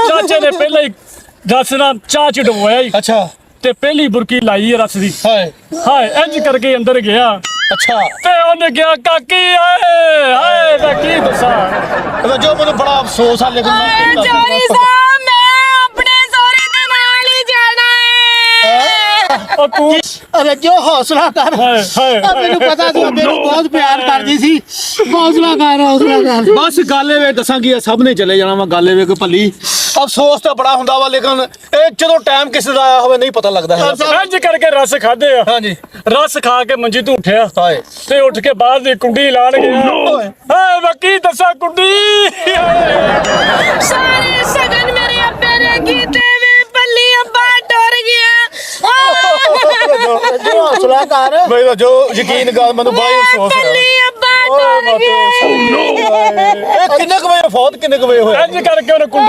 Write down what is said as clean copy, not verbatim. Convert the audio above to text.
ਚਾਚੇ ਨੇ ਪਹਿਲਾਂ ਹੀ ਰਸ ਨਾਲ ਚਾਹ ਚ ਡੋਇਆ ਹੀ ਅੱਛਾ ਤੇ ਪਹਿਲੀ ਬੁਰਕੀ ਲਾਈ ਰਸ ਦੀ ਹਾਏ ਹਾਏ ਇੰਜ ਕਰਕੇ ਅੰਦਰ ਗਿਆ ਅੱਛਾ ਤੇ ਉਹਨੇ ਕਿਹਾ ਕਾਕੀ ਆਏ ਹਾਏ ਮੈਂ ਕੀ ਦੱਸਾਂ ਜੋ ਮੈਨੂੰ ਬੜਾ ਅਫਸੋਸ ਆ ਲੇਕਿਨ ਮੈਂ ਚੋਰੀ ਸਾਹਿਬ ਮੈਂ ਆਪਣੇ ਸਹੁਰੇ ਦੇ ਨਾਲ ਹੀ ਜਾਣਾ ਹੈ ਉਹ ਤੂੰ ਅਰੇ ਜੋ ਹੌਸਲਾ ਕਰ ਹਾਏ ਹਾਏ ਮੈਨੂੰ ਪਤਾ ਤੂੰ ਮੈਨੂੰ ਬਹੁਤ ਪਿਆਰ ਕਰਦੀ ਸੀ ਹੌਸਲਾ ਕਰ ਬਸ ਗੱਲ ਇਹ ਵੇ ਦੱਸਾਂਗੀ ਸਭ ਨੇ ਚਲੇ ਜਾਣਾ ਵਾ ਗੱਲ ਇਹ ਵੇ ਕਿ ਭੱਲੀ ਅਫਸੋਸ ਤਾਂ ਬੜਾ ਹੁੰਦਾ ਵਾ ਲੇਕਿਨ ਇਹ ਜਦੋਂ ਟਾਈਮ ਕਿਸੇ ਦਾ ਆਇਆ ਹੋਵੇ ਨਹੀਂ ਪਤਾ ਲੱਗਦਾ ਹੈ ਇੰਜ ਕਰਕੇ ਰਸ ਖਾਦੇ ਆ ਹਾਂਜੀ ਰਸ ਖਾ ਕੇ ਮੰਜੀ ਤੋਂ ਉੱਠਿਆ ਹਾਏ ਤੇ ਉੱਠ ਕੇ ਬਾਹਰ ਦੀ ਕੁੰਡੀ ਲਾਣ ਗਿਆ ਹਾਏ ਮੈਂ ਕੀ ਦੱਸਾਂ ਕੁੰਡੀ ਸਾਰੇ ਸਗਨ ਮੇਰੇ ਅੱਬੇ ਨੇ ਕੀਤੇ ਵੇ ਪੱਲੀ ਅੱਬਾ ਟੁਰ ਗਿਆ ਜੋ ਹੌਸਲਾ ਕਰ ਮੇਰਾ ਜੋ ਯਕੀਨ ਗੱਲ ਮੈਨੂੰ ਬੜਾ ਹੀ ਅਫਸੋਸ ਪੱਲੀ ਅੱਬਾ ਟੁਰ ਗਿਆ ਇਹ ਕਿੰਨੇ ਕੁ ਵਜੇ ਫੌਤ ਕਿੰਨੇ ਕੁ ਵਜੇ ਹੋਇਆ ਇੰਜ ਕਰਕੇ ਉਹਨੇ ਕੁੰਡੀ